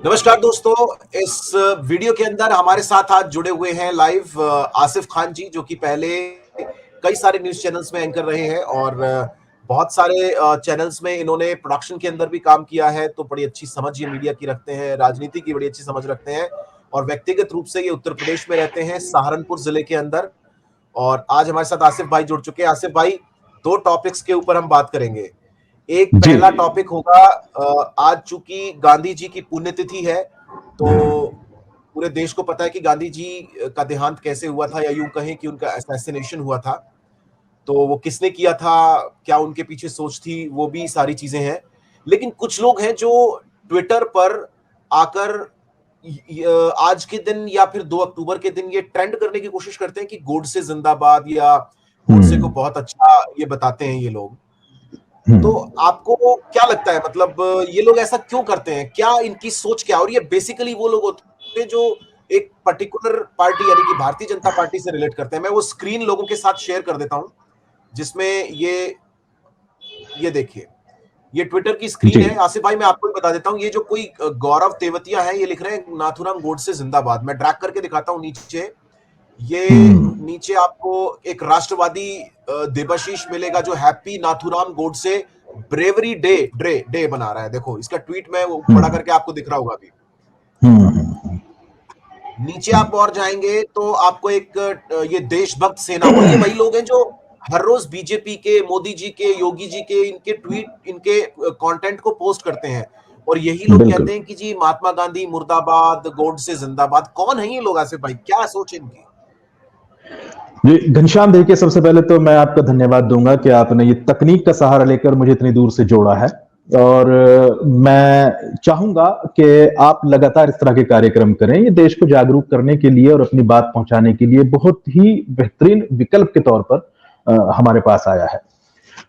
नमस्कार दोस्तों। इस वीडियो के अंदर हमारे साथ आज जुड़े हुए हैं लाइव आसिफ खान जी, जो कि पहले कई सारे न्यूज चैनल्स में एंकर रहे हैं और बहुत सारे चैनल्स में इन्होंने प्रोडक्शन के अंदर भी काम किया है। तो बड़ी अच्छी समझ ये मीडिया की रखते हैं, राजनीति की बड़ी अच्छी समझ रखते हैं और व्यक्तिगत रूप से ये उत्तर प्रदेश में रहते हैं, सहारनपुर जिले के अंदर। और आज हमारे साथ आसिफ भाई जुड़ चुके हैं। आसिफ भाई, दो टॉपिक्स के ऊपर हम बात करेंगे। एक पहला टॉपिक होगा, आज चूंकि गांधी जी की पुण्यतिथि है तो पूरे देश को पता है कि गांधी जी का देहांत कैसे हुआ था, या यूं कहें कि उनका असैसिनेशन हुआ था। तो वो किसने किया था, क्या उनके पीछे सोच थी, वो भी सारी चीजें हैं। लेकिन कुछ लोग हैं जो ट्विटर पर आकर आज के दिन या फिर 2 अक्टूबर के दिन ये ट्रेंड करने की कोशिश करते हैं कि गोडसे जिंदाबाद, या गोडसे को बहुत अच्छा ये बताते हैं ये लोग। तो आपको क्या लगता है, मतलब ये लोग ऐसा क्यों करते हैं, क्या इनकी सोच क्या? और ये बेसिकली वो लोग होते हैं जो एक पर्टिकुलर पार्टी यानी कि भारतीय जनता पार्टी से रिलेट करते हैं। मैं वो स्क्रीन लोगों के साथ शेयर कर देता हूं जिसमें ये देखिए, ये ट्विटर की स्क्रीन है। आसिफ भाई, मैं आपको बता देता हूं, ये जो कोई गौरव तेवतिया है, ये लिख रहे हैं नाथूराम गोडसे जिंदाबाद। मैं ड्रैग करके दिखाता हूं नीचे। ये नीचे आपको एक राष्ट्रवादी देबाशीष मिलेगा जो happy Nathuram Godse bravery day बना रहा है। देखो, इसका ट्वीट मैं वो बड़ा करके आपको दिख रहा होगा अभी। नीचे आप और जाएंगे तो आपको एक ये देशभक्त सेना, और ये वही लोग हैं जो हर रोज बीजेपी के, मोदी जी के, योगी जी के इनके ट्वीट, इनके कंटेंट को पोस्ट करते हैं। और यही लोग कहते हैं कि जी महात्मा गांधी मुर्दाबाद, गोडसे जिंदाबाद। कौन है ये लोग आसिफ भाई, क्या सोच इनकी? जी घनश्याम, देखिए सबसे पहले तो मैं आपका धन्यवाद दूंगा कि आपने ये तकनीक का सहारा लेकर मुझे इतनी दूर से जोड़ा है। और मैं चाहूंगा कि आप लगातार इस तरह के कार्यक्रम करें। ये देश को जागरूक करने के लिए और अपनी बात पहुंचाने के लिए बहुत ही बेहतरीन विकल्प के तौर पर हमारे पास आया है।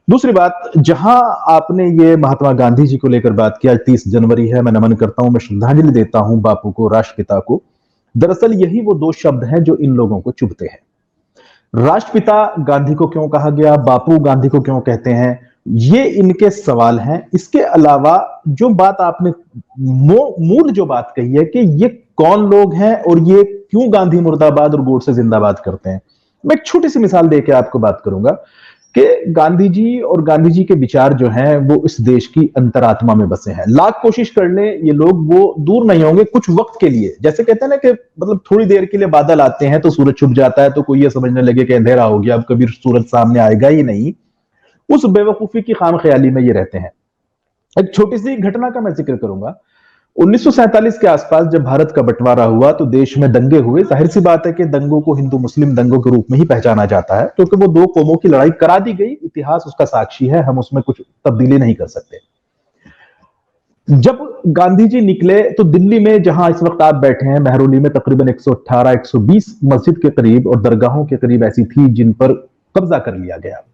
दूसरी बात, जहां आपने ये महात्मा गांधी जी को लेकर बात किया, 30 जनवरी है, मैं नमन करता हूं, मैं श्रद्धांजलि देता हूं बापू को, राष्ट्रपिता को। दरअसल यही वो दो शब्द हैं जो इन लोगों को चुभते हैं। राष्ट्रपिता गांधी को क्यों कहा गया, बापू गांधी को क्यों कहते हैं, ये इनके सवाल हैं। इसके अलावा जो बात आपने मूल जो बात कही है कि ये कौन लोग हैं और ये क्यों गांधी मुर्दाबाद और गोडसे जिंदाबाद करते हैं, मैं एक छोटी सी मिसाल देकर आपको बात करूंगा कि गांधी जी और गांधी जी के विचार जो हैं वो इस देश की अंतरात्मा में बसे हैं। लाख कोशिश कर ले ये लोग, वो दूर नहीं होंगे कुछ वक्त के लिए। जैसे कहते हैं ना कि मतलब थोड़ी देर के लिए बादल आते हैं तो सूरज छुप जाता है, तो कोई ये समझने लगे कि अंधेरा हो गया, अब कभी सूरज सामने आएगा ही नहीं। उस बेवकूफी की खामख्याली में ये रहते हैं। एक छोटी सी घटना का मैं जिक्र करूंगा। 1947 के आसपास जब भारत का बंटवारा हुआ तो देश में दंगे हुए। जाहिर सी बात है कि दंगों को हिंदू मुस्लिम दंगों के रूप में ही पहचाना जाता है, क्योंकि वो दो कौमों की लड़ाई करा दी गई। इतिहास उसका साक्षी है, हम उसमें कुछ तब्दीली नहीं कर सकते। जब गांधी जी निकले तो दिल्ली में, जहां इस वक्त आप बैठे हैं, महरौली में तकरीबन 118-120 मस्जिद के करीब और दरगाहों के करीब ऐसी थी जिन पर कब्जा कर लिया गया।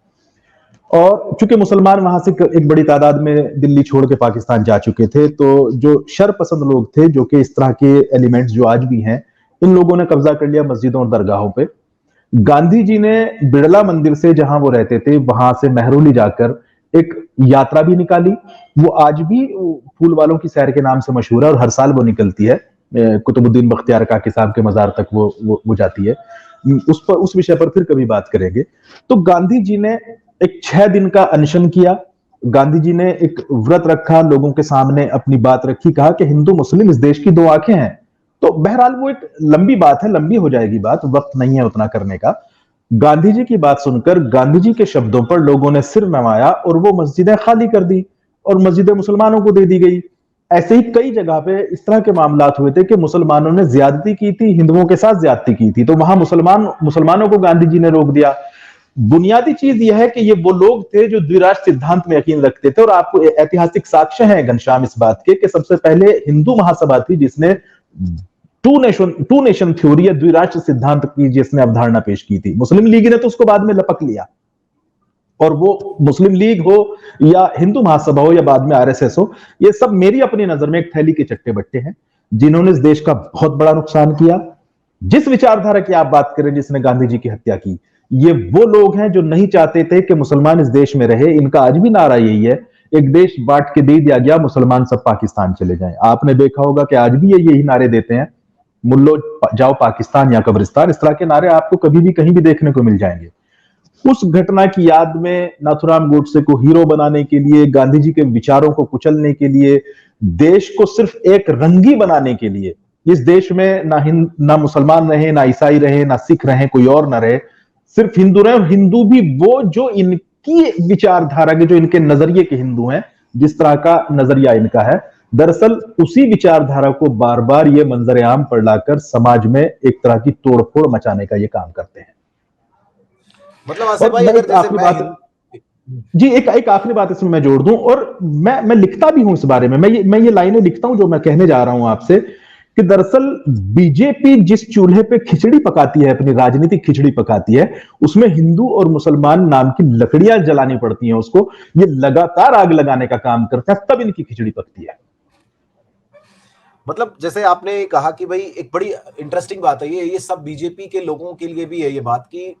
और चूंकि मुसलमान वहां से एक बड़ी तादाद में दिल्ली छोड़ के पाकिस्तान जा चुके थे, तो जो शर पसंद लोग थे, जो कि इस तरह के एलिमेंट्स जो आज भी हैं, इन लोगों ने कब्जा कर लिया मस्जिदों और दरगाहों पे। गांधी जी ने बिड़ला मंदिर से, जहां वो रहते थे, वहां से महरौली जाकर एक यात्रा भी निकाली। वो आज भी फूल वालों की सैर के नाम से मशहूर है और हर साल वो निकलती है। कुतुबुद्दीन बख्तियार काकी साहब के मजार तक वो जाती है। उस विषय पर फिर कभी बात करेंगे। तो गांधी जी ने एक 6 दिन का अनशन किया। गांधी जी ने एक व्रत रखा, लोगों के सामने अपनी बात रखी, कहा कि हिंदू मुस्लिम इस देश की दो आंखें हैं। तो बहरहाल वो एक लंबी बात है, लंबी हो जाएगी बात, वक्त नहीं है उतना करने का। गांधी जी की बात सुनकर, गांधी जी के शब्दों पर लोगों ने सिर नवाया और वो मस्जिदें खाली कर दी और मस्जिदें मुसलमानों को दे दी गई। ऐसे ही कई जगह पे इस तरह के मामलात हुए थे कि मुसलमानों ने ज्यादती की थी, हिंदुओं के साथ ज्यादती की थी, तो वहां मुसलमानों को गांधी जी ने रोक दिया। बुनियादी चीज यह है कि ये वो लोग थे जो द्विराष्ट्र सिद्धांत में यकीन रखते थे। और आपको ऐतिहासिक साक्ष्य है घनश्याम इस बात के कि सबसे पहले हिंदू महासभा थी जिसने टू नेशन थ्योरी या द्विराष्ट्र सिद्धांत की जिसने अवधारणा पेश की थी। मुस्लिम लीग ने तो उसको बाद में लपक लिया, और वो मुस्लिम लीग हो या हिंदू महासभा हो या बाद में आरएसएस हो, ये सब मेरी अपनी नजर में एक थैली के चट्टे बट्टे हैं जिन्होंने इस देश का बहुत बड़ा नुकसान किया। जिस विचारधारा की आप बात करें, जिसने गांधी जी की हत्या की, ये वो लोग हैं जो नहीं चाहते थे कि मुसलमान इस देश में रहे। इनका आज भी नारा यही है, एक देश बांट के दे दिया गया, मुसलमान सब पाकिस्तान चले जाएं। आपने देखा होगा कि आज भी ये यही नारे देते हैं, मुल्लो जाओ पाकिस्तान या कब्रिस्तान। इस तरह के नारे आपको कभी भी कहीं भी देखने को मिल जाएंगे। उस घटना की याद में नाथुराम गोडसे को हीरो बनाने के लिए, गांधी जी के विचारों को कुचलने के लिए, देश को सिर्फ एक रंगी बनाने के लिए, इस देश में ना मुसलमान रहे, ना ईसाई रहे, ना सिख रहे, कोई और ना रहे, सिर्फ हिंदू रहे। और हिंदू भी वो जो इनकी विचारधारा के, जो इनके नजरिए के हिंदू हैं, जिस तरह का नजरिया इनका है, दरअसल उसी विचारधारा को बार बार ये मंजर आम पर लाकर समाज में एक तरह की तोड़फोड़ मचाने का ये काम करते हैं। मतलब आसिफ और भाई, मैं अगर एक जैसे आखिरी मैं बात, जी एक आखिरी बात इसमें मैं जोड़ दूं, और मैं लिखता भी हूं इस बारे में। मैं ये लाइनें लिखता हूं जो मैं कहने जा रहा हूं आपसे, कि दरअसल बीजेपी जिस चूल्हे पे खिचड़ी पकाती है, अपनी राजनीतिक खिचड़ी पकाती है, उसमें हिंदू और मुसलमान नाम की लकड़ियां जलानी पड़ती हैं उसको। ये लगातार आग लगाने का काम करते हैं, तब इनकी खिचड़ी पकती है। मतलब जैसे आपने कहा कि भाई एक बड़ी इंटरेस्टिंग बात है, ये सब बीजेपी के लोगों के लिए भी है ये बात, कि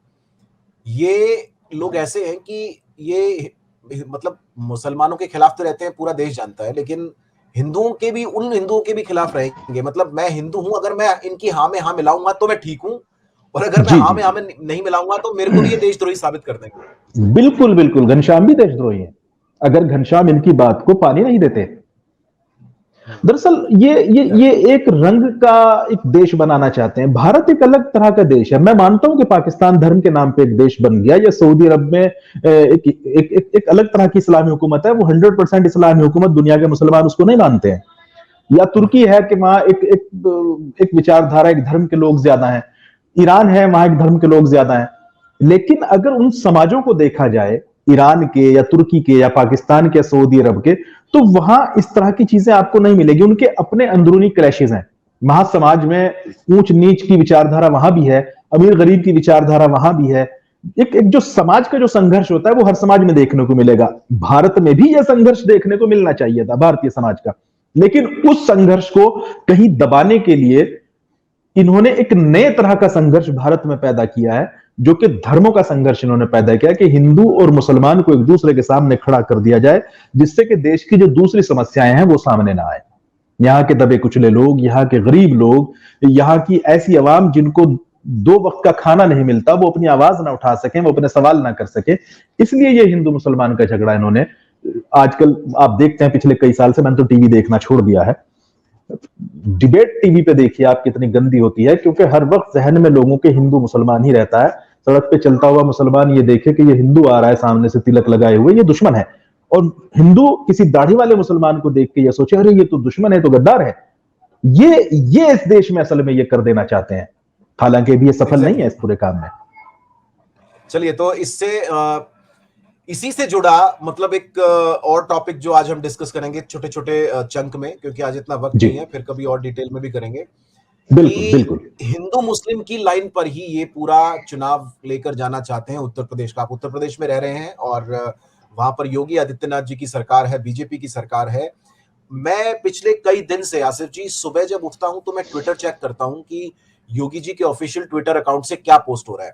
ये लोग ऐसे हैं कि ये मतलब मुसलमानों के खिलाफ तो रहते हैं, पूरा देश जानता है, लेकिन हिंदुओं के भी, उन हिंदुओं के भी खिलाफ रहेंगे। मतलब मैं हिंदू हूं, अगर मैं इनकी हाँ में हाँ मिलाऊंगा तो मैं ठीक हूं, और अगर मैं जी हाँ जी में हाँ जी, में नहीं मिलाऊंगा तो मेरे को भी ये देशद्रोही साबित कर देंगे। बिल्कुल बिल्कुल, घनश्याम भी देशद्रोही है अगर घनश्याम इनकी बात को पानी नहीं देते। हम्म। दरअसल ये एक रंग का एक देश बनाना चाहते हैं। भारत एक अलग तरह का देश है। मैं मानता हूं कि पाकिस्तान धर्म के नाम पे एक देश बन गया, या सऊदी अरब में एक अलग तरह की इस्लामी हुकूमत है, वो 100% इस्लामी हुकूमत, दुनिया के मुसलमान उसको नहीं मानते हैं। या तुर्की है कि वहां एक विचारधारा, एक धर्म के लोग ज्यादा हैं। ईरान है, वहां एक धर्म के लोग ज्यादा हैं। लेकिन अगर उन समाजों को देखा जाए, ईरान के या तुर्की के या पाकिस्तान के या सऊदी अरब के, तो वहां इस तरह की चीजें आपको नहीं मिलेगी। उनके अपने अंदरूनी क्लैशेस हैं। वहां समाज में ऊंच नीच की विचारधारा वहां भी है, अमीर गरीब की विचारधारा वहां भी है। एक जो समाज का जो संघर्ष होता है वो हर समाज में देखने को मिलेगा। भारत में भी यह संघर्ष देखने को मिलना चाहिए था, भारतीय समाज का। लेकिन उस संघर्ष को कहीं दबाने के लिए इन्होंने एक नए तरह का संघर्ष भारत में पैदा किया है, जो कि धर्मों का संघर्ष इन्होंने पैदा किया, कि हिंदू और मुसलमान को एक दूसरे के सामने खड़ा कर दिया जाए, जिससे कि देश की जो दूसरी समस्याएं हैं वो सामने ना आए। यहाँ के दबे कुचले लोग, यहाँ के गरीब लोग, यहाँ की ऐसी आवाम जिनको 2 वक्त का खाना नहीं मिलता, वो अपनी आवाज ना उठा सकें, वो अपने सवाल ना कर सके। इसलिए ये हिंदू मुसलमान का झगड़ा इन्होंने, आजकल आप देखते हैं पिछले कई साल से, मैंने तो टीवी देखना छोड़ दिया है, डिबेट टीवी पे देखिए आप कितनी गंदी होती है, क्योंकि हर वक्त जहन में लोगों के हिंदू मुसलमान ही रहता है। सड़क पे चलता हुआ मुसलमान ये देखे कि ये हिंदू आ रहा है सामने से तिलक लगाए हुए, ये दुश्मन है। और हिंदू किसी दाढ़ी वाले मुसलमान को देख के ये सोचे, अरे ये तो दुश्मन है, तो गद्दार है। ये इस देश में असल में ये कर देना चाहते हैं, हालांकि भी ये सफल नहीं है इस पूरे काम में। चलिए, तो इससे इसी से जुड़ा मतलब एक और टॉपिक जो आज हम डिस्कस करेंगे छोटे छोटे चंक में, क्योंकि आज इतना वक्त जी, नहीं है, फिर कभी और डिटेल में भी करेंगे, बिल्कुल कि बिल्कुल। हिंदू मुस्लिम की लाइन पर ही ये पूरा चुनाव लेकर जाना चाहते हैं उत्तर प्रदेश का। आप उत्तर प्रदेश में रह रहे हैं और वहां पर योगी आदित्यनाथ जी की सरकार है, बीजेपी की सरकार है। मैं पिछले कई दिन से आसिफ जी, सुबह जब उठता हूं तो मैं ट्विटर चेक करता हूं कि योगी जी के ऑफिशियल ट्विटर अकाउंट से क्या पोस्ट हो रहा है।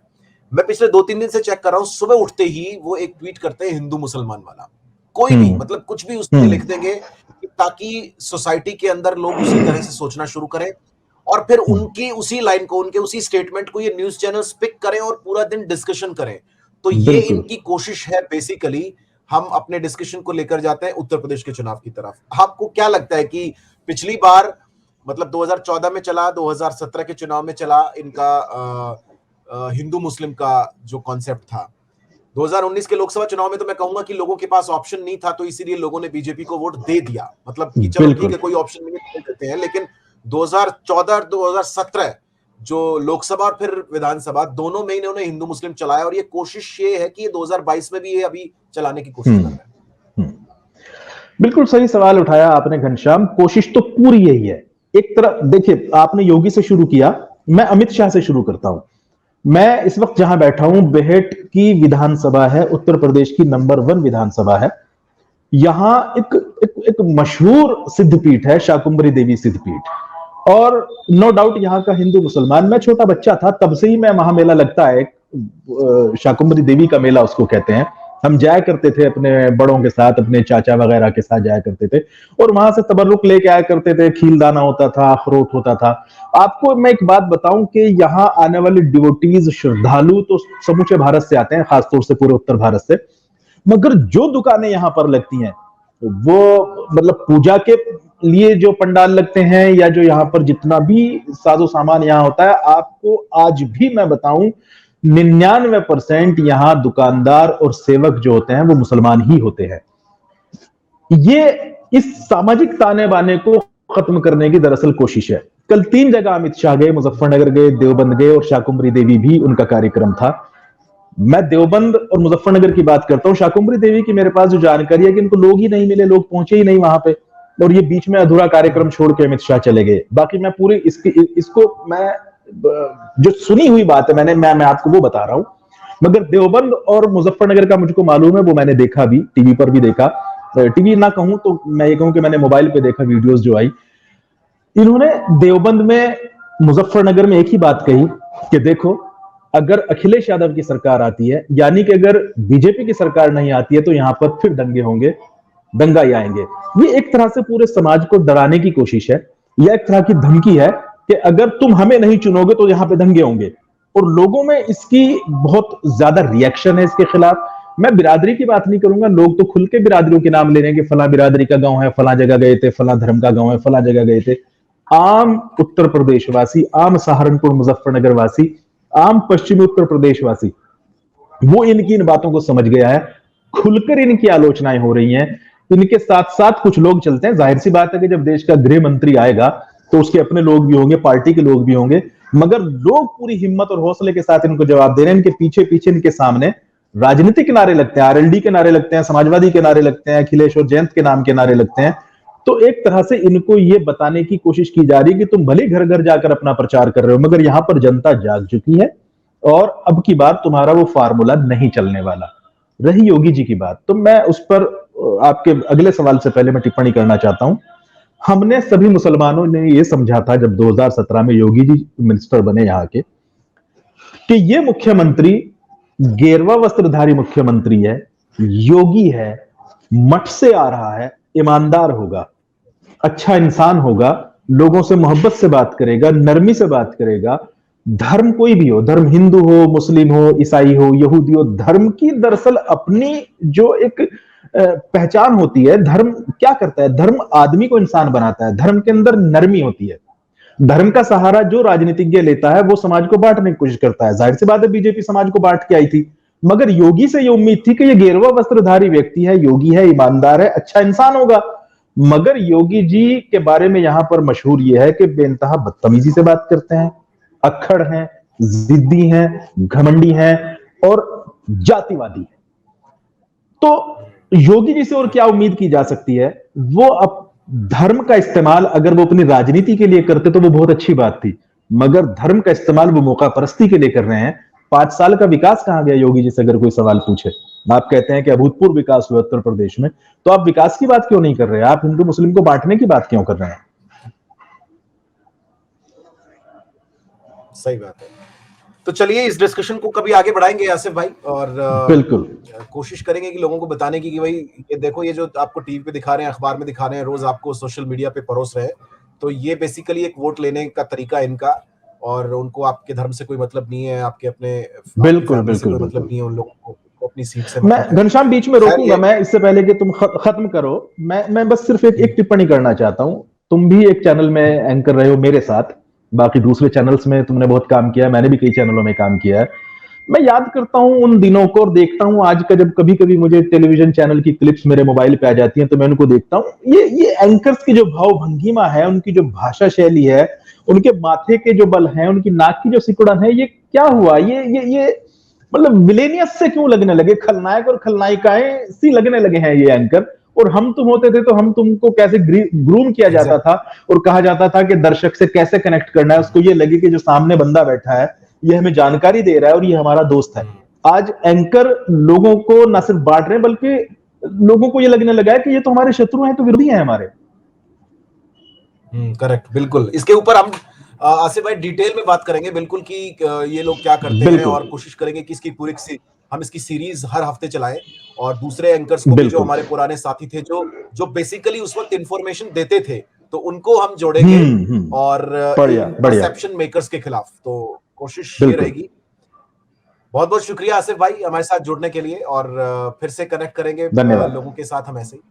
मैं पिछले 2-3 दिन से चेक कर रहा हूं, सुबह उठते ही वो एक ट्वीट करते हैं हिंदू मुसलमान वाला, कोई भी, हम्म मतलब कुछ भी उसमें हम्म लिख देंगे, ताकि सोसाइटी के अंदर लोग उसी तरह से सोचना शुरू करें, और फिर उनकी उसी लाइन को, उनके उसी स्टेटमेंट को ये न्यूज चैनल्स पिक करें और पूरा दिन डिस्कशन करें। तो ये बिल्कुल। इनकी कोशिश है बेसिकली। हम अपने डिस्कशन को लेकर जाते हैं उत्तर प्रदेश के चुनाव की तरफ। आपको क्या लगता है कि पिछली बार, मतलब 2014 में चला, 2017 के चुनाव में चला इनका हिंदू मुस्लिम का जो कॉन्सेप्ट था, 2019 के लोकसभा चुनाव में तो मैं कहूंगा कि लोगों के पास ऑप्शन नहीं था, तो इसीलिए लोगों ने बीजेपी को वोट दे दिया, मतलब कि चलो ठीक बिल्कुल है, कोई ऑप्शन नहीं है, दे देते हैं। लेकिन 2014 और 2017 जो लोकसभा और फिर विधानसभा, दोनों में इन्होंने हिंदू मुस्लिम चलाया, और ये कोशिश ये है कि ये 2022 में भी ये अभी चलाने की कोशिश कर हम्म रहे हैं। हम्म बिल्कुल सही सवाल उठाया आपने घनश्याम। कोशिश तो पूरी यही है। एक तरह देखिए, आपने योगी से शुरू किया, मैं अमित शाह से शुरू करता हूं। मैं इस वक्त जहां बैठा हूं, बेहेट की विधानसभा है, उत्तर प्रदेश की नंबर 1 विधानसभा है। यहां एक मशहूर सिद्धपीठ है, शाकुंभरी देवी सिद्धपीठ। और नो डाउट यहां का हिंदू मुसलमान, मैं छोटा बच्चा था तब से ही मैं, महामेला लगता है, शाकुंभरी देवी का मेला उसको कहते हैं, हम जाया करते थे अपने बड़ों के साथ, अपने चाचा वगैरह के साथ जाया करते थे और वहां से तबर्रुक लेके आया करते थे, खीलदाना होता था, अखरोट होता था। आपको मैं एक बात बताऊं कि यहाँ आने वाले डिवोटीज, श्रद्धालु तो समूचे भारत से आते हैं, खासतौर से पूरे उत्तर भारत से, मगर जो दुकानें यहां पर लगती हैं वो मतलब पूजा के लिए जो पंडाल लगते हैं या जो यहाँ पर जितना भी साजो सामान यहाँ होता है, आपको आज भी मैं बताऊं 99% यहाँ दुकानदार और सेवक जो होते हैं वो मुसलमान ही होते हैं। ये इस सामाजिक ताने बाने को खत्म करने की दरअसल कोशिश है। कल 3 जगह अमित शाह गए, मुजफ्फरनगर गए, देवबंद गए और शाकुंभरी देवी भी उनका कार्यक्रम था। मैं देवबंद और मुजफ्फरनगर की बात करता हूं। शाकुंभरी देवी की मेरे पास जो जानकारी है कि इनको लोग ही नहीं मिले, लोग पहुंचे ही नहीं वहां पे, और ये बीच में अधूरा कार्यक्रम छोड़ के अमित शाह चले गए। बाकी मैं पूरी इसको मैं जो सुनी हुई बात है मैं आपको वो बता रहा हूं। मगर देवबंद और मुजफ्फरनगर का मुझको मालूम है, वो मैंने देखा भी, टीवी पर भी देखा। टीवी ना कहूं तो मैं ये कहूं कि मैंने मोबाइल पे देखा वीडियोस जो आई। इन्होंने देवबंद में, मुजफ्फरनगर में एक ही बात कही कि देखो, अगर अखिलेश यादव की सरकार आती है, यानी कि अगर बीजेपी की सरकार नहीं आती है, तो यहां पर फिर दंगे होंगे, दंगा आएंगे। ये एक तरह से पूरे समाज को डराने की कोशिश है, यह एक तरह की धमकी है कि अगर तुम हमें नहीं चुनोगे तो यहां पे दंगे होंगे। और लोगों में इसकी बहुत ज्यादा रिएक्शन है इसके खिलाफ। मैं बिरादरी की बात नहीं करूंगा, लोग तो खुल के बिरादरियों के नाम ले रहे हैं कि फला बिरादरी का गांव है, फला जगह गए थे, फला धर्म का गांव है, फला जगह गए थे। आम उत्तर प्रदेश वासी, आम सहारनपुर मुजफ्फरनगर वासी, आम पश्चिमी उत्तर प्रदेश वासी, वो इनकी इन बातों को समझ गया है। खुलकर इनकी आलोचनाएं हो रही हैं। इनके साथ साथ कुछ लोग चलते हैं। जाहिर सी बात है कि जब देश का गृह मंत्री आएगा तो उसके अपने लोग भी होंगे, पार्टी के लोग भी होंगे, मगर लोग पूरी हिम्मत और हौसले के साथ इनको जवाब दे रहे हैं। इनके पीछे पीछे इनके सामने राजनीतिक नारे लगते हैं, आरएलडी के नारे लगते हैं, समाजवादी के नारे लगते हैं, अखिलेश और जयंत के नाम के नारे लगते हैं। तो एक तरह से इनको यह बताने की कोशिश की जा रही है कि तुम भले घर घर जाकर अपना प्रचार कर रहे हो, मगर यहां पर जनता जाग चुकी है और अब की बार तुम्हारा वो फार्मूला नहीं चलने वाला। रही योगी जी की बात, तो मैं उस पर आपके अगले सवाल से पहले मैं टिप्पणी करना चाहता हूं। हमने सभी मुसलमानों ने यह समझा था जब 2017 में योगी जी मिनिस्टर बने यहां के, कि ये मुख्यमंत्री गेरवा वस्त्रधारी मुख्यमंत्री है, योगी है, मठ से आ रहा है, ईमानदार होगा, अच्छा इंसान होगा, लोगों से मोहब्बत से बात करेगा, नरमी से बात करेगा। धर्म कोई भी हो, धर्म हिंदू हो, मुस्लिम हो, ईसाई हो, यहूदी हो, धर्म की दरअसल अपनी जो एक पहचान होती है। धर्म क्या करता है? धर्म आदमी को इंसान बनाता है। धर्म के अंदर नरमी होती है। धर्म का सहारा जो राजनीतिज्ञ लेता है वो समाज को बांटने की कोशिश करता है। जाहिर सी बात है बीजेपी समाज को बांट के आई थी, मगर योगी से यह उम्मीद थी कि यह गेरुआ वस्त्रधारी व्यक्ति है, योगी है, ईमानदार है, अच्छा इंसान होगा। मगर योगी जी के बारे में यहां पर मशहूर यह है कि बेइंतहा बदतमीजी से बात करते हैं, अक्खड़ हैं, जिद्दी हैं, घमंडी हैं और जातिवादी हैं। तो योगी जी से और क्या उम्मीद की जा सकती है? वो अब धर्म का इस्तेमाल अगर वो अपनी राजनीति के लिए करते तो वो बहुत अच्छी बात थी, मगर धर्म का इस्तेमाल वो मौका परस्ती के लिए कर रहे हैं। 5 साल का विकास कहां गया योगी जी से अगर कोई सवाल पूछे? आप कहते हैं कि अभूतपूर्व विकास हुआ उत्तर प्रदेश में, तो आप विकास की बात क्यों नहीं कर रहे? आप हिंदू मुस्लिम को बांटने की बात क्यों कर रहे हैं? सही बात है। तो चलिए इस डिस्कशन को कभी आगे बढ़ाएंगे आसिफ भाई, और बिल्कुल कोशिश करेंगे कि लोगों को बताने की कि भाई ये देखो, ये जो आपको टीवी पे दिखा रहे हैं, अखबार में दिखा रहे हैं, रोज आपको सोशल मीडिया पे परोस रहे हैं, तो ये बेसिकली एक वोट लेने का तरीका है इनका, और उनको आपके धर्म से कोई मतलब नहीं है, आपके अपने बिल्कुल फैमिली से बिल्कुल कोई मतलब बिल्कुल। नहीं है, उन लोगों को अपनी सीट से मैं मतलब है। घनश्याम बीच में खैर रोकूंगा, मैं इससे पहले कि तुम खत्म करो, मैं बस सिर्फ एक टिप्पणी करना चाहता हूं। तुम भी एक चैनल में एंकर रहे हो मेरे साथ, बाकी दूसरे चैनल्स में तुमने बहुत काम किया है, मैंने भी कई चैनलों में काम किया है। मैं याद करता हूं उन दिनों को और देखता हूं आज का, जब कभी कभी मुझे टेलीविजन चैनल की क्लिप्स मेरे मोबाइल पे आ जाती हैं तो मैं उनको देखता हूं। ये एंकर्स की जो भाव भंगिमा है, उनकी जो भाषा शैली है, उनके माथे के जो बल हैं, उनकी नाक की जो सिकुड़न है, ये क्या हुआ? ये मतलब मिलेनियस से क्यों लगने लगे? खलनायक और खलनायिकाएं सी लगने लगे हैं ये एंकर। और हम तुम होते थे तो हम तुमको कैसे ग्रूम किया जाता था और कहा जाता था कि दर्शक से कैसे कनेक्ट करना है, उसको ये लगे कि जो सामने बंदा बैठा है ये हमें जानकारी दे रहा है और ये हमारा दोस्त है। आज एंकर लोगों को न सिर्फ बांट रहे हैं, बल्कि लोगों को ये लगने लगा है कि ये तो हमारे शत्रु हैं, तो विरोधी हैं हमारे। करेक्ट, बिल्कुल। इसके ऊपर हम आसिफ भाई डिटेल में बात करेंगे बिल्कुल कि ये लोग क्या करते हैं बिल्कुल, और कोशिश करेंगे कि इसकी हम इसकी सीरीज हर हफ्ते चलाएं और दूसरे एंकर्स को भी जो बिल्कुल। हमारे पुराने साथी थे जो बेसिकली उस वक्त इंफॉर्मेशन देते थे तो उनको हम जोड़ेंगे और बढ़िया, इन बढ़िया। परसेप्शन मेकर्स के खिलाफ तो कोशिश ये बिल्कुल। रहेगी। बहुत बहुत शुक्रिया आसिफ भाई हमारे साथ जुड़ने के लिए और फिर से कनेक्ट करेंगे धन्यवाद। लोगों के साथ हम ऐसे ही